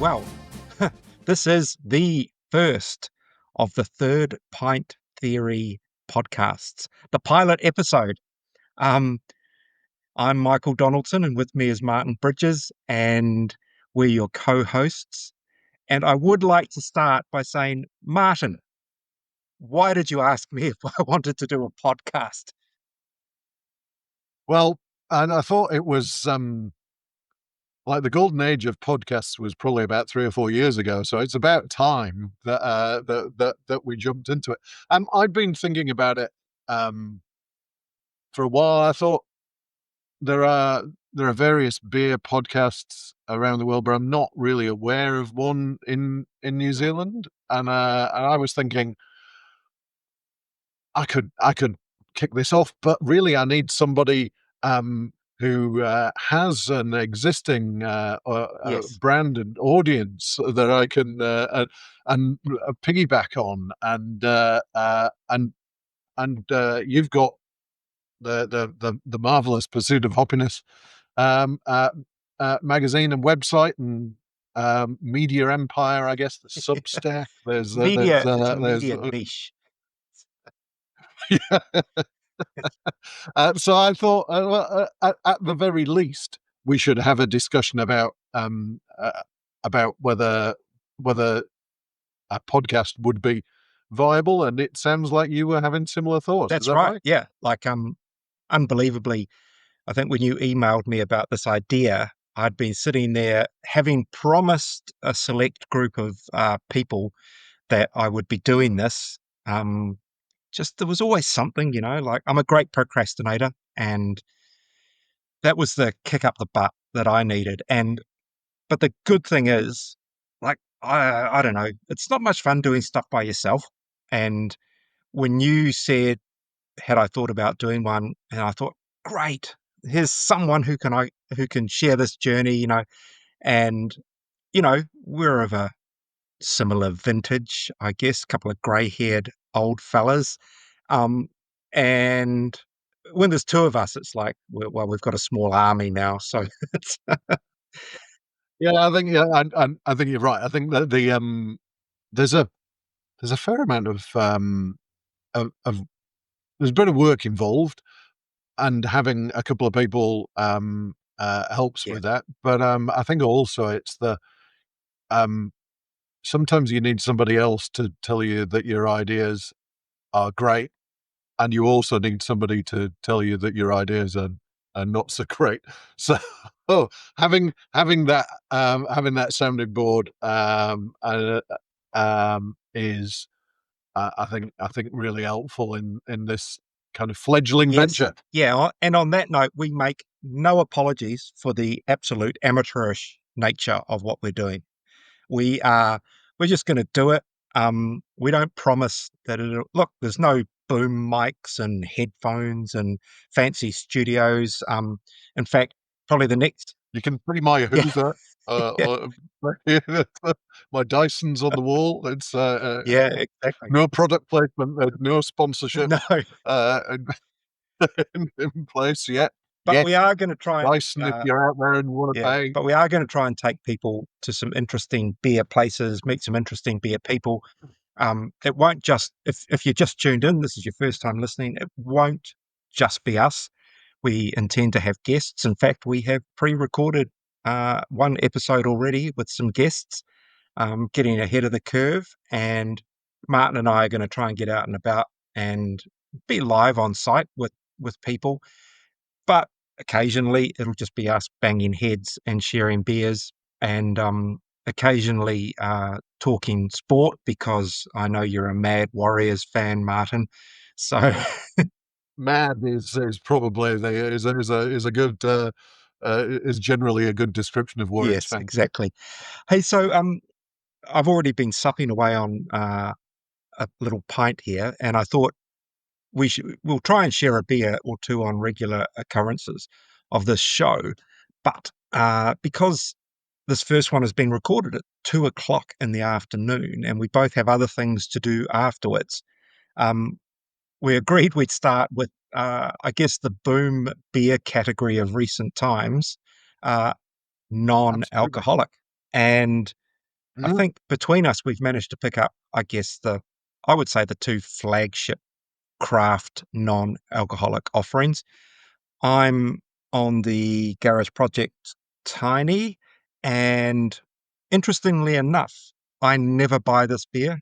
Well, this is the first of the Third Pint Theory podcasts, the pilot episode. Um, I'm Michael Donaldson, and with me is Martin Bridges, and we're your co-hosts. And I would like to start by saying, Martin, why did you ask me if I wanted to do a podcast? Well, and I thought it was like the golden age of podcasts was probably about 3 or 4 years ago. So it's about time that we jumped into it. I'd been thinking about it for a while. I thought there are various beer podcasts around the world, but I'm not really aware of one in New Zealand. And I was thinking I could kick this off, but really I need somebody who has an existing Yes, brand and audience that I can piggyback on, and you've got the marvelous Pursuit of Hoppiness magazine and website and media empire, I guess the Substack. it's a media niche. Yeah. So I thought, at the very least, we should have a discussion about whether a podcast would be viable. And it sounds like you were having similar thoughts. Is That's that right. right? Yeah, unbelievably, I think when you emailed me about this idea, I'd been sitting there having promised a select group of people that I would be doing this. Just there was always something, like I'm a great procrastinator, and that was the kick up the butt that I needed. But the good thing is, like, I don't know, it's not much fun doing stuff by yourself. And when you said, had I thought about doing one, and I thought, great, here's someone who can share this journey, and we're of a similar vintage, I guess, a couple of grey-haired old fellas. Um, and when there's two of us, it's like, well, we've got a small army now, so it's Yeah, I think I think you're right. I think that there's a fair amount of there's a bit of work involved, and having a couple of people helps yeah, with that. But I think also it's um, sometimes you need somebody else to tell you that your ideas are great, and you also need somebody to tell you that your ideas are not so great. So, oh, having that sounding board is I think really helpful in this kind of fledgling yes, venture. yeah. And on that note, we make no apologies for the absolute amateurish nature of what we're doing. We are we're just going to do it. We don't promise that it'll look. There's no boom mics and headphones and fancy studios. In fact, probably the next. You can see my Yeah, Hoover, yeah, my Dyson's on the wall. It's yeah, exactly. no product placement, there's no sponsorship No, uh, in place yet. but Yet, we are going to try. Dyson, if you're out there and you want to Yeah, pay, but we are going to try and take people to some interesting beer places, meet some interesting beer people. It won't just if you just tuned in, this is your first time listening, it won't just be us. We intend to have guests. In fact, we have pre-recorded one episode already with some guests, getting ahead of the curve. And Martin and I are going to try and get out and about and be live on site with people. But occasionally it'll just be us banging heads and sharing beers and occasionally talking sport because I know you're a Mad Warriors fan, Martin. So mad is probably is a good is generally a good description of Warriors yes, fan. exactly. Hey, so I've already been supping away on a little pint here, and I thought we'll try and share a beer or two on regular occurrences of this show, but because this first one has been recorded at 2 o'clock in the afternoon, and we both have other things to do afterwards. Um, we agreed we'd start with, I guess, the boom beer category of recent times, uh, Absolutely. non-alcoholic. And I Mm. think between us, we've managed to pick up, I guess, I would say the two flagship craft non-alcoholic offerings. I'm on the Garage Project Tiny, and interestingly enough, I never buy this beer.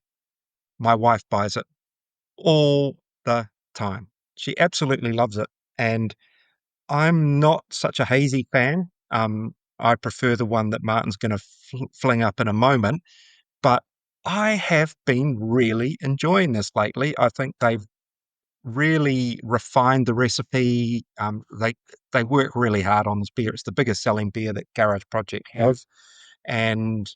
My wife buys it all the time. She absolutely loves it, and I'm not such a hazy fan. I prefer the one that Martin's going to fling up in a moment, but I have been really enjoying this lately. I think they've really refined the recipe. They work really hard on this beer. It's the biggest selling beer that Garage Project has, and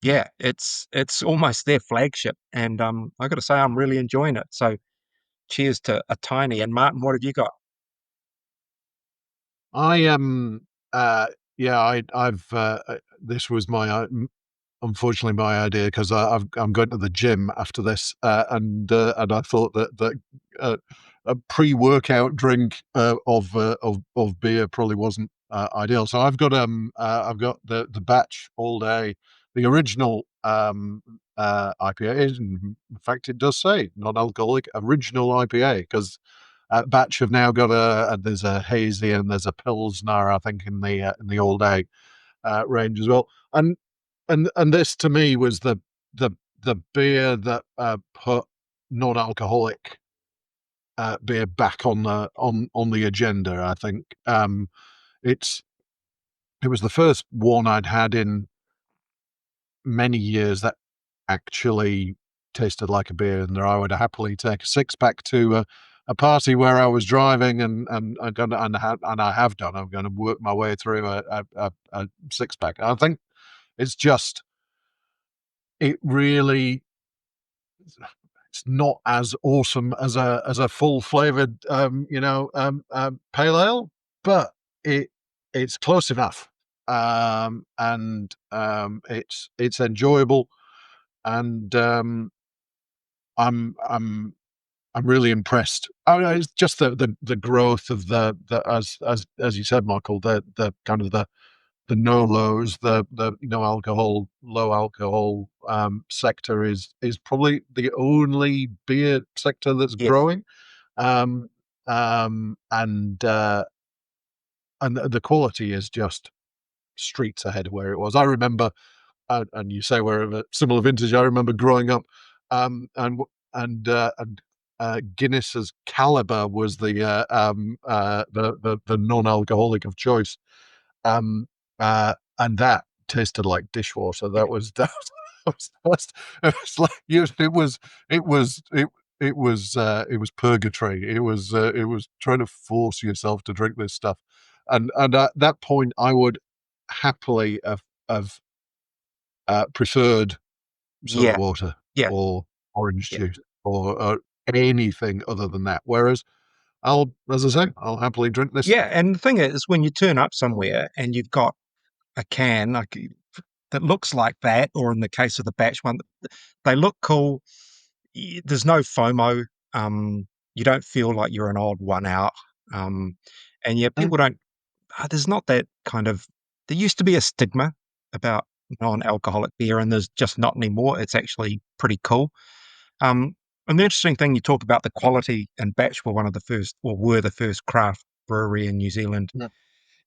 yeah, it's almost their flagship. And I got to say, I'm really enjoying it. So cheers to a tiny. And Martin, what have you got? I uh yeah, I've this was my unfortunately my idea because I'm going to the gym after this, and I thought that a pre-workout drink of beer probably wasn't ideal. So I've got the batch all day, the original IPA. In fact, it does say non-alcoholic original IPA because batch have now got there's a hazy and there's a pilsner, I think, in the all day range as well. And this to me was the the beer that put non-alcoholic beer back on the agenda. I think it's it was the first one I'd had in many years that actually tasted like a beer, and I would happily take a six pack to a party where I was driving, and I'm gonna and I have done. I'm going to work my way through a six pack. I think it's just it really it's not as awesome as a full flavored pale ale, but it's close enough, and it's enjoyable, and I'm I'm really impressed. I mean, it's just the growth of the as you said, Michael, the kind of the no lows, the no alcohol, low alcohol sector is probably the only beer sector that's Yes. growing, um, um, and uh, and the quality is just streets ahead of where it was. I remember, and you say we're of a similar vintage. I remember growing up, and Guinness's Caliber was the non-alcoholic of choice, um, and that tasted like dishwater. It was like it was it it was purgatory. It was trying to force yourself to drink this stuff, and at that point, I would happily have preferred soda Yeah, water yeah, or orange yeah. juice or anything other than that. Whereas as I say, I'll happily drink this Yeah, stuff. and the thing is, when you turn up somewhere and you've got a can that looks like that, or in the case of the batch one, they look cool. There's no FOMO. You don't feel like you're an odd one out. Um, and yeah, Mm, people don't. There's not that kind of. There used to be a stigma about non-alcoholic beer, and there's just not anymore. It's actually pretty cool. Um, and the interesting thing you talk about the quality, and Batch were one of the first, or were the first craft brewery in New Zealand mm,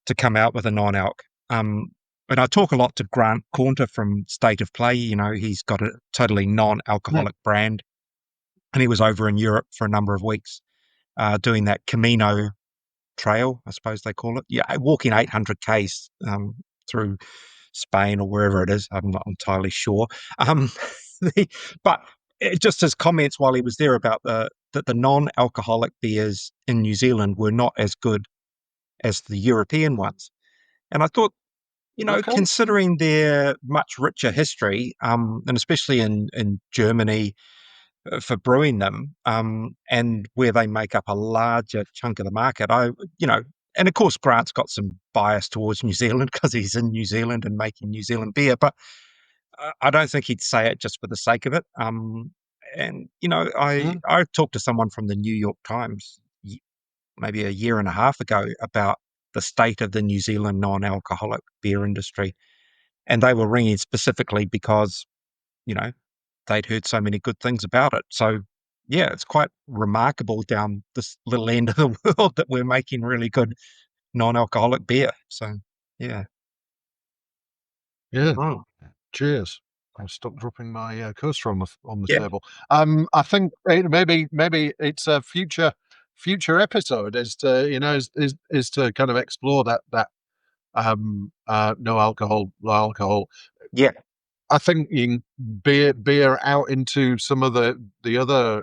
to come out with a non-alc. Um, and I talk a lot to Grant Cornter from State of Play. You know, he's got a totally mm, non-alcoholic brand, and he was over in Europe for a number of weeks doing that Camino trail, I suppose they call it. Yeah, walking 800 k's through Spain or wherever it is. I'm not entirely sure. Um, but just his comments while he was there about that the non-alcoholic beers in New Zealand were not as good as the European ones. And I thought, okay. considering their much richer history, and especially in Germany for brewing them, and where they make up a larger chunk of the market, and of course Grant's got some bias towards New Zealand because he's in New Zealand and making New Zealand beer, but I don't think he'd say it just for the sake of it. And Mm, I talked to someone from the New York Times maybe a year and a half ago about the state of the New Zealand non-alcoholic beer industry, and they were ringing specifically because you know, they'd heard so many good things about it. So yeah, it's quite remarkable down this little end of the world that we're making really good non-alcoholic beer. So yeah. Yeah. Oh. Cheers. I'll stop dropping my coaster on the Yeah. table. I think maybe it's a future episode is to is to kind of explore that no alcohol, low alcohol. Yeah. I think you can beer out into some of the other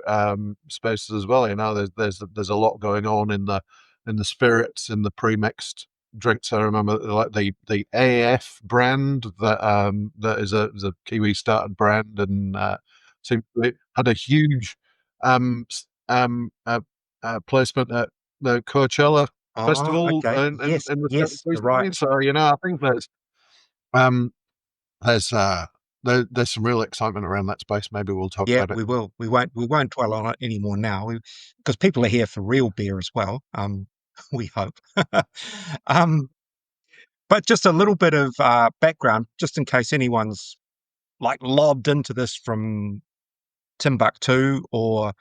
spaces as well. You know, there's a lot going on in the spirits, in the pre-mixed drinks. I remember like the AF brand that is a Kiwi started brand, and seemed it had a huge um s- um uh, placement at the Coachella Oh, festival okay. Yes, in the States yes, you're right. recently. So you know, I think um there's there's some real excitement around that space. Maybe we'll talk Yeah, about it. we will. We won't dwell on it anymore now, because people are here for real beer as well. We hope. um, but just a little bit of background, just in case anyone's like lobbed into this from Timbuktu or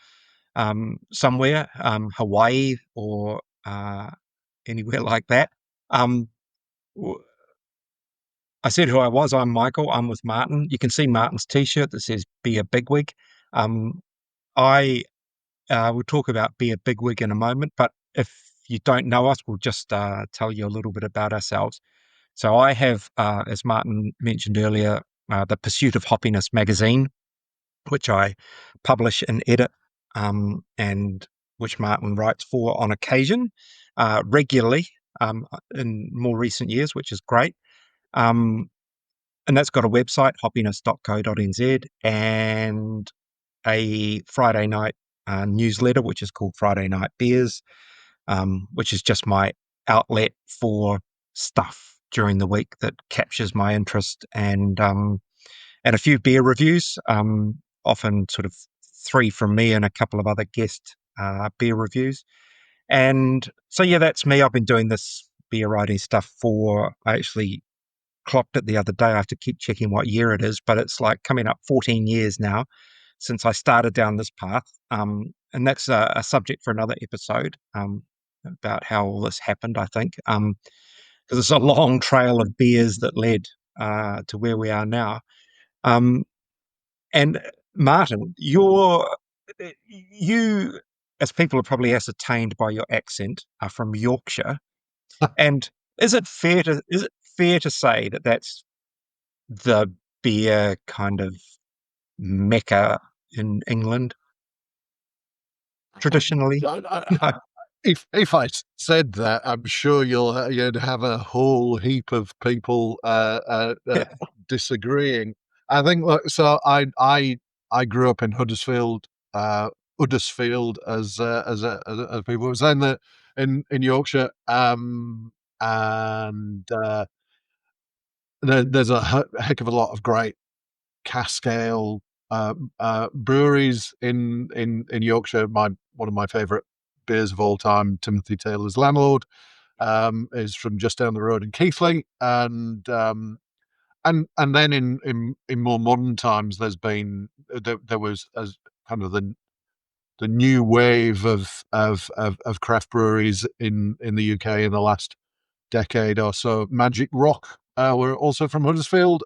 somewhere, Hawaii or anywhere like that. Um, w- I said who I was. I'm Michael. I'm with Martin. You can see Martin's T-shirt that says "Beer Bigwig." Um, I We'll talk about Beer Bigwig in a moment, but if you don't know us, we'll just tell you a little bit about ourselves. So I have, as Martin mentioned earlier, the Pursuit of Hoppiness magazine, which I publish and edit, and which Martin writes for on occasion, regularly, in more recent years, which is great. Um, and that's got a website, hoppiness.co.nz, and a Friday night newsletter, which is called Friday Night Beers, which is just my outlet for stuff during the week that captures my interest, and a few beer reviews, often sort of three from me and a couple of other guest beer reviews. And so, yeah, that's me. I've been doing this beer writing stuff for, I actually clocked it the other day. I have to keep checking what year it is, but it's like coming up 14 years now since I started down this path. And that's a subject for another episode, about how all this happened, I think, because it's a long trail of beers that led to where we are now. Um, and Martin, you, as people have probably ascertained by your accent, are from Yorkshire. And is it fair to say that that's the beer kind of mecca in England traditionally? No. If I said that, I'm sure you'd have a whole heap of people disagreeing. I think look, so. I grew up in Huddersfield, Huddersfield as people were saying that in Yorkshire, and there's a heck of a lot of great cask ale breweries in Yorkshire. My one of my favourite beers of all time, Timothy Taylor's Landlord, is from just down the road in Keighley, and then in more modern times, there was as kind of the new wave of craft breweries in the UK in the last decade or so. Magic Rock were also from Huddersfield.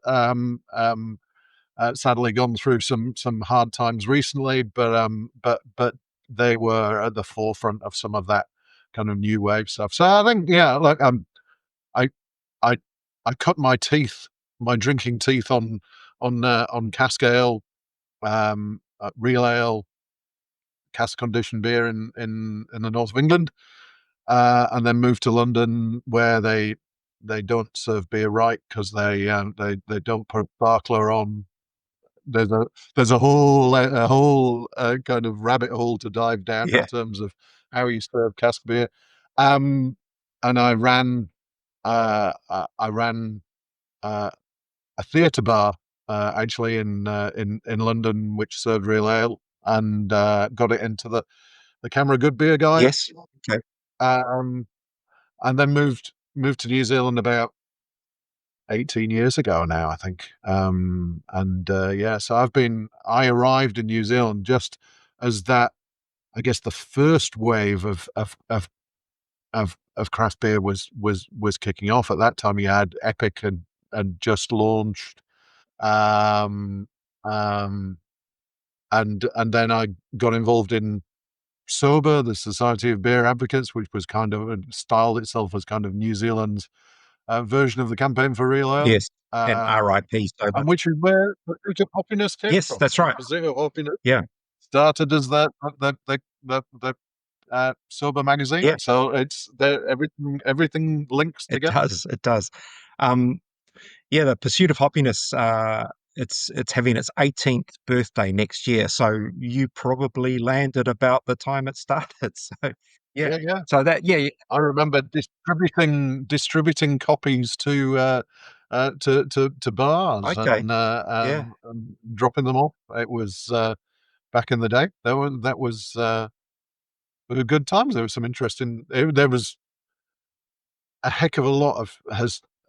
Sadly gone through some hard times recently, but they were at the forefront of some of that kind of new wave stuff. So I think, yeah, look, I I I cut my drinking teeth on cask ale, real ale, cask conditioned beer in the north of England, and then moved to London where they don't serve beer right because they don't put sparkler on. There's a there's a whole kind of rabbit hole to dive down in Yeah. terms of how you serve cask beer. Um, and I ran uh, a theatre bar actually in London, which served real ale, and got it into the Camera Good Beer Guide. Yes. Okay. Um, and then moved to New Zealand about 18 years ago now, I think. And yeah, so I arrived in New Zealand just as that, I guess, the first wave of craft beer was kicking off. At that time, you had Epic and just launched, um, um, and then I got involved in Sober, the Society of Beer Advocates, which was kind of styled itself as kind of New Zealand's version of the Campaign for Real Ale, Yes, and RIP sober. and which is where Pursuit of Hoppiness came Yes, from. that's right. Pursuit of Hoppiness Yeah, started as the sober magazine, yeah, so it's there. Everything links it together. does. It does. Um, yeah, the Pursuit of Happiness. It's having its 18th birthday next year, so you probably landed about the time it started. So, yeah. Yeah, yeah. So that, yeah, I remember distributing copies to bars okay, yeah, and dropping them off. It was back in the day. There were good times. There was some interesting. There was a heck of a lot of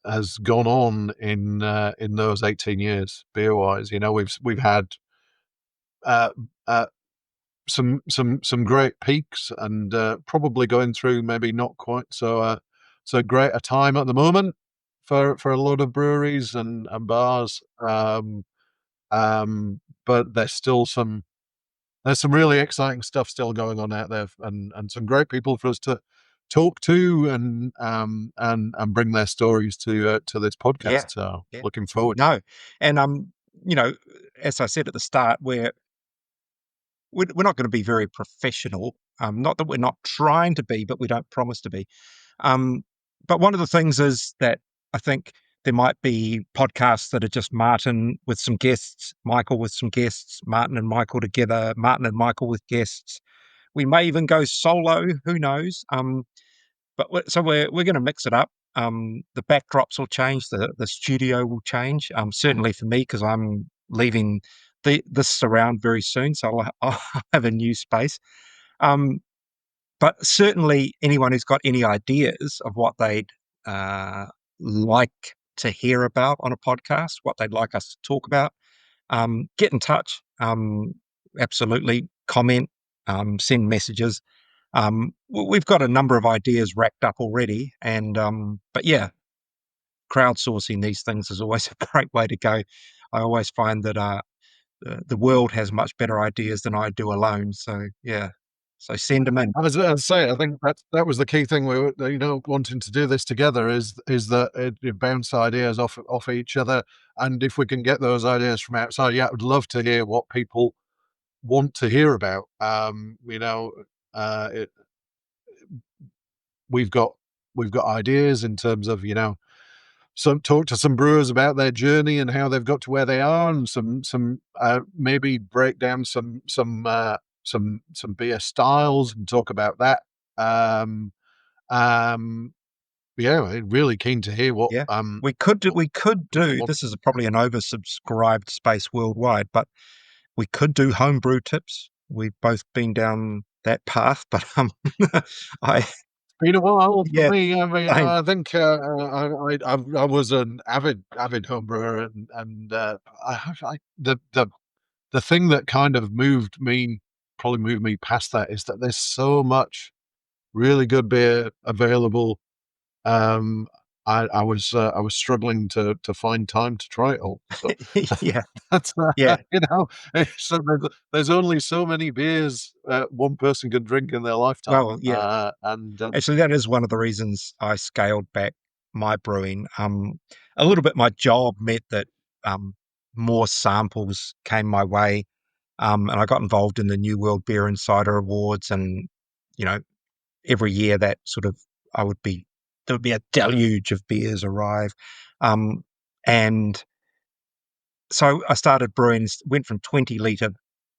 has gone on in those 18 years beer wise. You know, we've had uh, uh, some great peaks and probably going through maybe not quite so great a time at the moment for a lot of breweries and bars. Um, but there's some really exciting stuff still going on out there, and some great people for us to talk to and bring their stories to this yeah, podcast. So yeah. looking forward. No, and you know, as I said at the start, we're not going to be very professional. Not that we're not trying to be, but we don't promise to be. Um, but one of the things is that I think there might be podcasts that are just Martin with some guests, Michael with some guests, Martin and Michael together, Martin and Michael with guests. We may even go solo. Who knows? But so we're going to mix it up. The backdrops will change. The studio will change. Certainly for me because I'm leaving this surround very soon, so I'll have a new space. Um, but certainly anyone who's got any ideas of what they'd uh, like to hear about on a podcast, what they'd like us to talk about, get in touch. Absolutely, comment, send messages. We've got a number of ideas racked up already, and but yeah, crowdsourcing these things is always a great way to go. I always find that the world has much better ideas than I do alone. So yeah, so send them in. As I say, I think that was the key thing we were, wanting to do this together is that it bounce ideas off each other, and if we can get those ideas from outside, yeah, I'd love to hear what people want to hear about. It, we've got we've got ideas in terms of some talk to some brewers about their journey and how they've got to where they are, and some maybe break down some beer styles and talk about that. Um, um, yeah, really keen to hear what Yeah, we could do. what This is probably an oversubscribed space worldwide, but we could do homebrew tips. We've both been down that path, but I been a while for yeah, me. I mean, same. I think I was an avid home brewer, and the thing that kind of probably moved me past that, is that there's so much really good beer available. Um, I was struggling to find time to try it all. So Yeah, that's yeah. so there's only so many beers one person can drink in their lifetime. Well, yeah. And Actually, that is one of the reasons I scaled back my brewing. A little bit my job meant that um, more samples came my way, and I got involved in the New World Beer Insider Awards, and you know, every year that sort of I would be there would be a deluge of beers arrive, and so I started brewing, went from 20 litre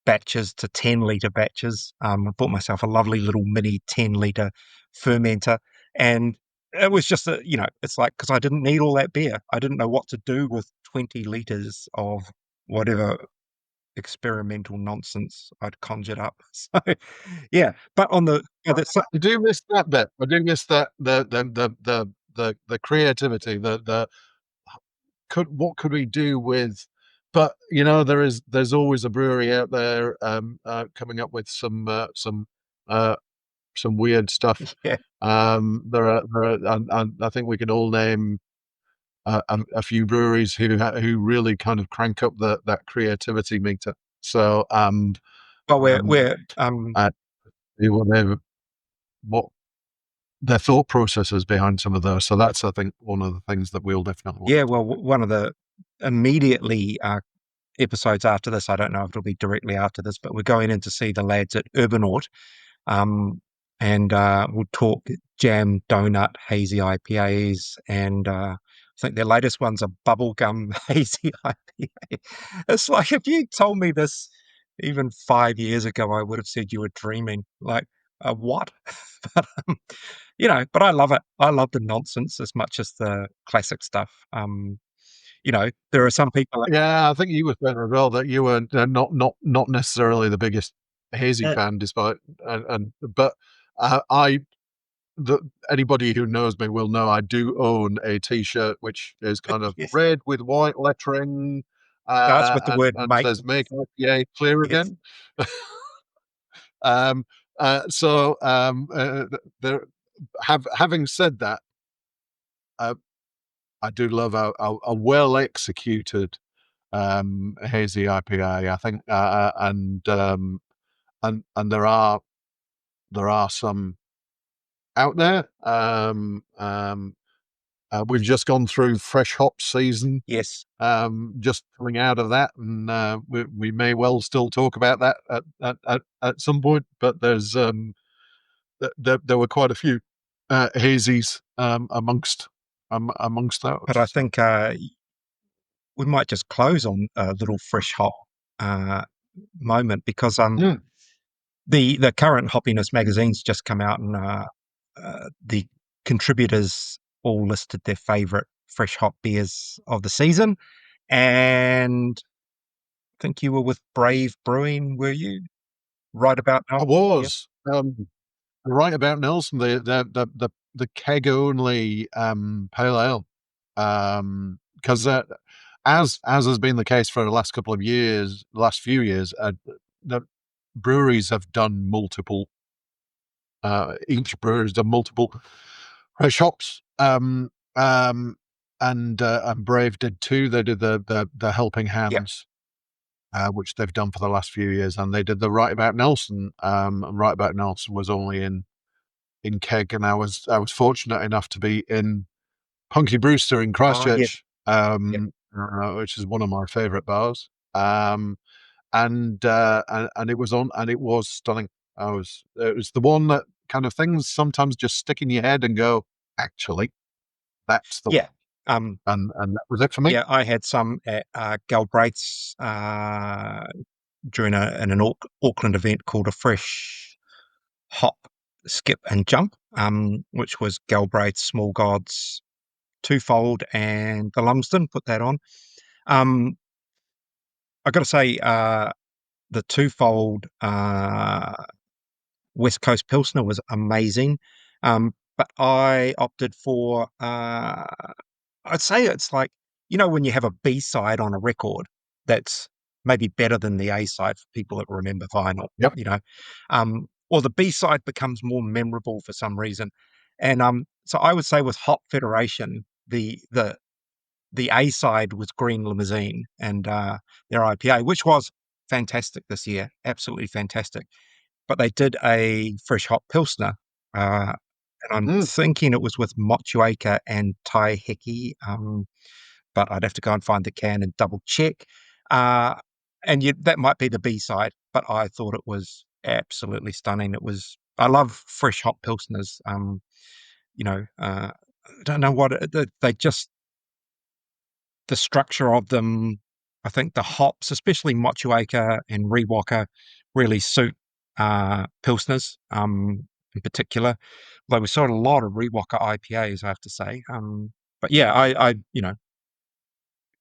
batches to 10 litre batches. I bought myself a lovely little mini 10 litre fermenter. And it was just, it's like, because I didn't need all that beer. I didn't know what to do with 20 litres of whatever experimental nonsense I'd conjured up. So, yeah. But on the, I do miss that bit. I do miss that the creativity, what could we do with? But there's always a brewery out there coming up with uh, some weird stuff. Yeah. And I think we can all name a few breweries who really kind of crank up that creativity meter. So Well, um, we're I see what their thought processes behind some of those. So that's, I think, one of the things that we'll definitely want yeah. to Well, talk one of the immediately episodes after this, I don't know if it'll be directly after this, but we're going in to see the lads at Urbanaut. Um, and we'll talk jam, donut, hazy IPAs, and I think their latest one's a bubblegum hazy IPA. It's like if you told me this even 5 years ago, I would have said you were dreaming. Like, what? But but I love it. I love the nonsense as much as the classic stuff. There are some people that, Yeah, I think you were saying as well that you were not necessarily the biggest hazy uh, fan, despite and but I the anybody who knows me will know I do own a T-shirt which is kind of yes, red with white lettering, starts with the word and mate. says "Make IPA clear Yes, again." um, so there, having said that, uh, I do love a well executed hazy IPA. I think, and there are some out there. We've just gone through fresh hop season, yes. just coming out of that, and we may well still talk about that at some point. But there were quite a few hazies amongst But those. I So think we might just close on a little fresh hop uh, moment because mm. the current Hoppiness magazine's just come out and the contributors all listed their favourite fresh hop beers of the season. And I think you were with Brave Brewing, were you? Right about I now? Yep. was. Right about Nelson, the keg only pale ale, because as has been the case for the last couple of years, last few years, the breweries have done multiple. Each brewery's done multiple shops, and Brave did too. They did the Helping Yep. Hands, which they've done for the last few years, and they did the Right About Nelson. And Right About Nelson was only in keg, and I was fortunate enough to be in Punky Brewster in Oh, yes. Christchurch, Yep. which is one of my favourite bars. And it was on, and it was stunning. It was the one that kind of things sometimes just stick in your head and go, actually, that's the Yeah. one, Um, and that was it for me. yeah, I had some at Galbraith's during an Auckland event called a Fresh Hop, Skip and Jump, which was Galbraith, Small Gods, Twofold, and the Lumsden put that on. Um, I got to say, the Twofold West Coast Pilsner was amazing, but I opted for. I'd say it's like when you have a B side on a record that's maybe better than the A side for people that remember vinyl. Yep. Or the B side becomes more memorable for some reason, and so I would say with Hop Federation, the A side was Green Limousine and their IPA, which was fantastic this year, absolutely fantastic. But they did a fresh hop pilsner, uh, and I'm Mm. thinking it was with Motueka and Tai Heki, but I'd have to go and find the can and double check. Uh, and that might be the B side, but I thought it was absolutely stunning. I love fresh hop pilsners. I don't know what they just the structure of them. I think the hops, especially Motueka and Rewalker, really suit pilsners in particular. Though we saw a lot of Rewalker IPAs, I have to say. But yeah, I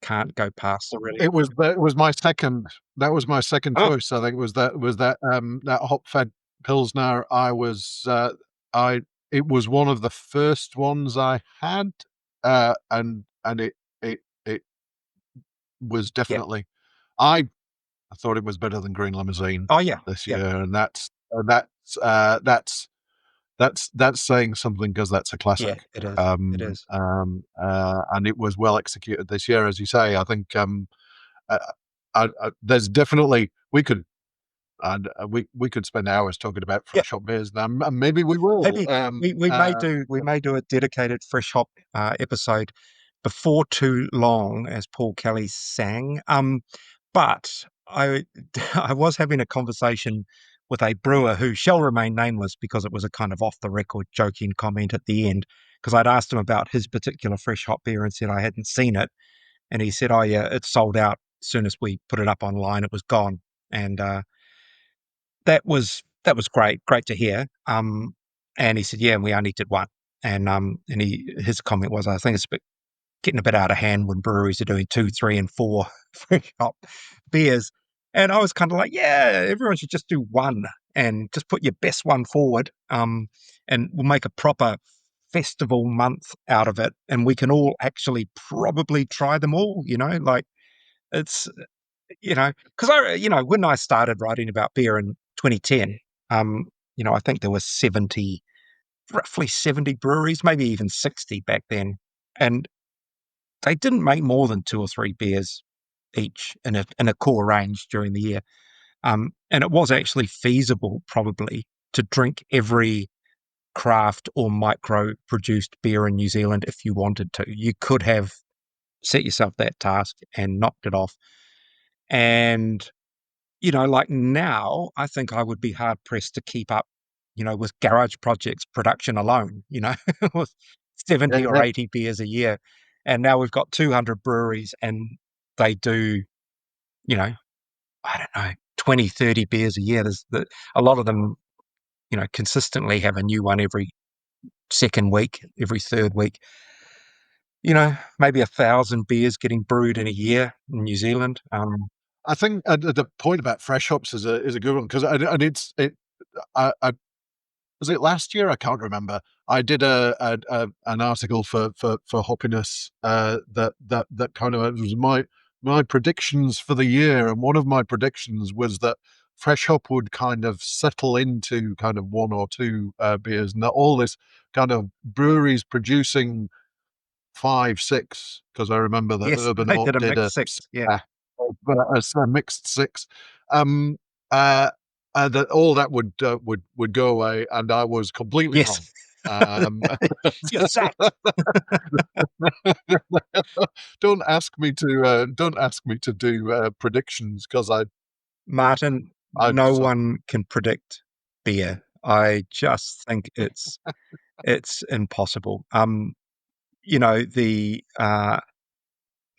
can't go past the really. It was my second. That was my second Oh, choice. I think was that hop fed pilsner. I it was one of the first ones I had, and it was Yeah. definitely. I I thought it was better than Green Limousine Oh yeah. this Yeah. year, and that's saying something because that's a Yeah. classic. It is. It is. And it was well executed this year, as you say. I think uh, there's definitely we could spend hours talking about Yeah. fresh hop beers, and maybe we will. Maybe we may do a dedicated fresh hop episode before too long, as Paul Kelly sang. But I I was having a conversation with a brewer who shall remain nameless because it was a kind of off the record joking comment at the end. Because I'd asked him about his particular fresh hop beer and said I hadn't seen it, and he said, "Oh yeah, it's sold out. As soon as we put it up online, it was gone." And that was great to hear. And he said, "Yeah, and we only did one." And his comment was, "I think it's getting a bit out of hand when breweries are doing 2, 3, and 4 fresh hop beers." And I was kind of like, "Yeah, everyone should just do one and just put your best one forward, and we'll make a proper festival month out of it, and we can all actually probably try them all." Like it's because when I started writing about beer in 2010, I think there were roughly 70 breweries, maybe even 60 back then. And they didn't make more than two or three beers each in a core range during the year. And it was actually feasible, probably, to drink every craft or micro produced beer in New Zealand if you wanted to. You could have set yourself that task and knocked it off. And like now, I think I would be hard pressed to keep up, with Garage Project's production alone, with 70 or Yeah, 80 beers a year. And now we've got 200 breweries and they do, you know, I don't know, 20, 30 beers a year. A lot of them, consistently have a new one every second week, every third week. Maybe 1,000 beers getting brewed in a year in New Zealand. I think the point about fresh hops is a good one because and it's it. I was it last year? I can't remember. I did an article for Hoppiness that kind of was my predictions for the year, and one of my predictions was that fresh hop would kind of settle into kind of one or two beers, and that all this kind of breweries producing five, six, because I remember that Yes, Urban they Hop did a did mixed six. Yeah. a mixed six. Um, uh, that all that would go away, and I was completely wrong. Yes. Um, You're sacked. don't ask me to do predictions because Martin, I no one can predict beer. I just think it's impossible. The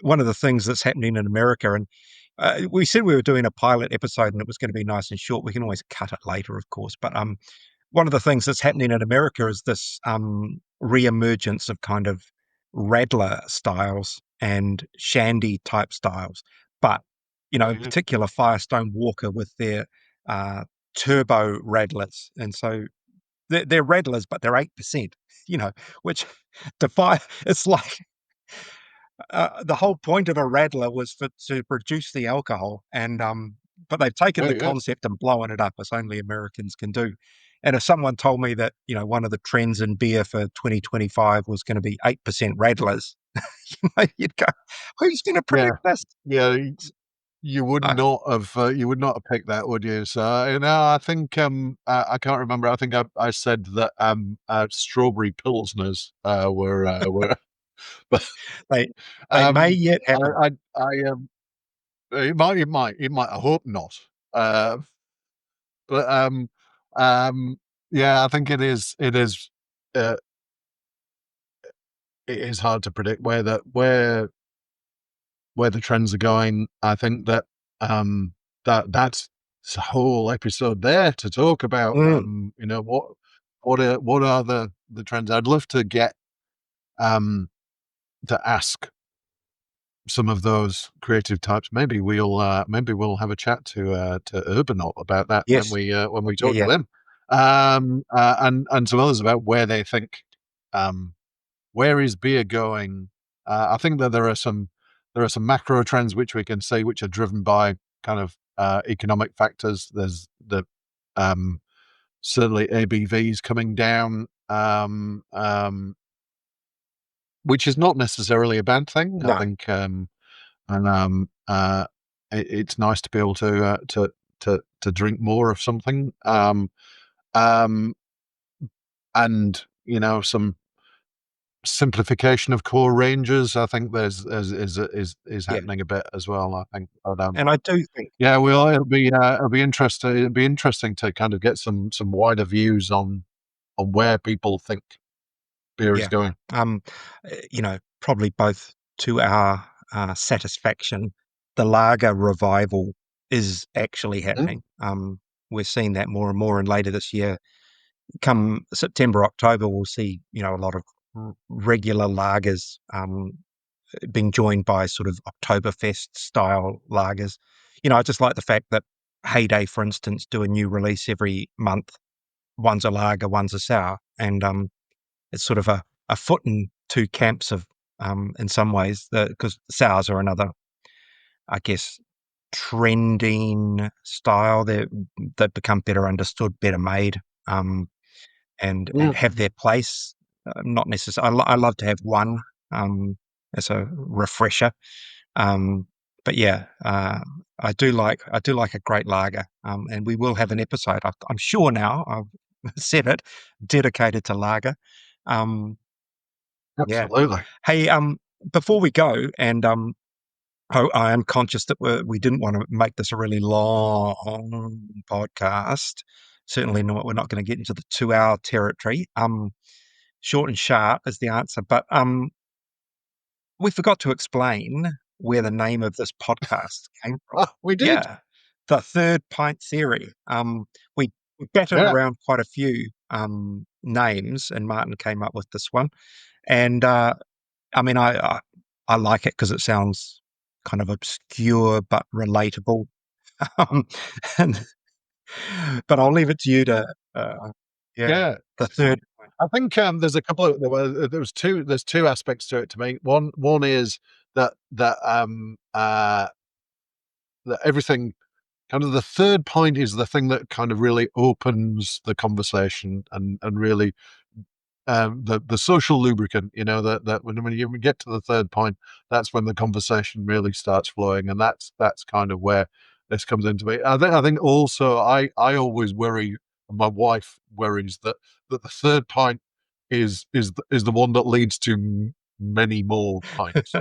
one of the things that's happening in America, and we said we were doing a pilot episode, and it was going to be nice and short. We can always cut it later, of course. But one of the things that's happening in America is this re-emergence of kind of Radler styles and Shandy type styles. But, in yeah, particular, Firestone Walker with their uh, turbo Radlers. And so they're Radlers, but they're 8%, which defy, it's like the whole point of a Radler was to produce the alcohol. But they've taken yeah, the yeah. concept and blown it up as only Americans can do. And if someone told me that, one of the trends in beer for 2025 was going to be 8% Radlers, you'd go, who's going to Yeah. predict this? Yeah, you would not have picked that, would you? So I think I can't remember. I think I said that strawberry pilsners were but They they may um yet I happen. I it might I hope not. Uh but yeah, I think uh, it is hard to predict where the trends are going. I think that that's a whole episode there to talk about. Mm, What are the trends? I'd love to get to ask some of those creative types. Maybe we'll have a chat to Urbanaut about that yes. when we Yeah, talk to yeah. them, and some others about where they think where is beer going. I think that there are some. there are some macro trends which we can see, which are driven by kind of economic factors. There's the certainly ABVs coming down, which is not necessarily a bad thing. I No, think, and it's nice to be able to drink more of something. Um, and some simplification of core ranges. I think there's is yeah, happening a bit as well. I think, but, and I do think, yeah, well, it'll be interesting. It'll be interesting to kind of get some wider views on where people think beer is yeah, going. um, probably both to our satisfaction, the lager revival is actually Mm. happening. We're seeing that more and more, and later this year, come September, October, we'll see, a lot of regular lagers being joined by sort of Oktoberfest style lagers. I just like the fact that Heyday, for instance, do a new release every month. One's a lager, one's a sour, and it's sort of a foot in two camps of, in some ways, because sours are another, I guess, trending style. They've become better understood, better made, and Mm. have their place. Not necessarily. I love to have one as a refresher. But yeah, I do like a great lager, and we will have an episode. I'm sure now. I've said it, dedicated to lager. Um, yeah. Absolutely. Hey, before we go, and I am conscious that we didn't want to make this a really long podcast. Certainly not. We're not going to get into the 2-hour territory. Short and sharp is the answer, but we forgot to explain where the name of this podcast came from. Ah, we did. Yeah, the Third Pint Theory. We batted Yeah, around quite a few names, and Martin came up with this one. And I mean, I like it because it sounds kind of obscure but relatable. Um, and, but I'll leave it to you to, yeah, yeah. the third. I think there's a couple of there's two aspects to it to me. One is that everything kind of the third point is the thing that kind of really opens the conversation and really the social lubricant, that when you get to the third point, that's when the conversation really starts flowing, and that's kind of where this comes into me. I think also I always worry, and my wife worries that the third pint is the one that leads to many more pints.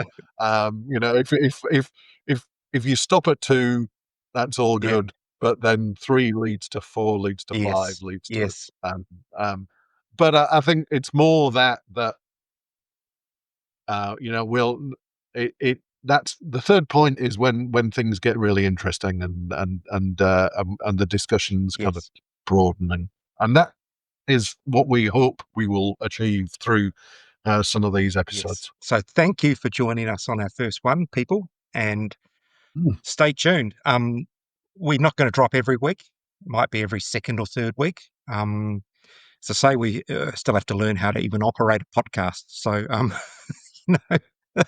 If you stop at two, that's all Yeah, good, but then three leads to four, leads to five, yes, leads to yes, um, but I think it's more that we'll it that's the third point is when things get really interesting and the discussions kind of yes, broadening, and that is what we hope we will achieve through some of these yes. episodes. So thank you for joining us on our first one, people, and Mm. stay tuned. We're not going to drop every week. Might be every second or third week. As I say, we still have to learn how to even operate a podcast. So, you know,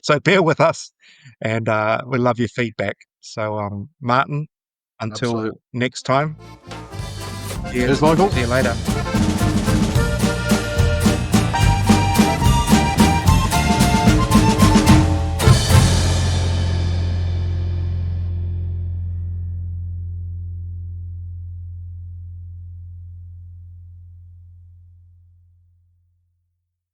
so bear with us, and we love your feedback. So, Martin, Absolutely. until next time, Cheers, cheers. Michael. See you later.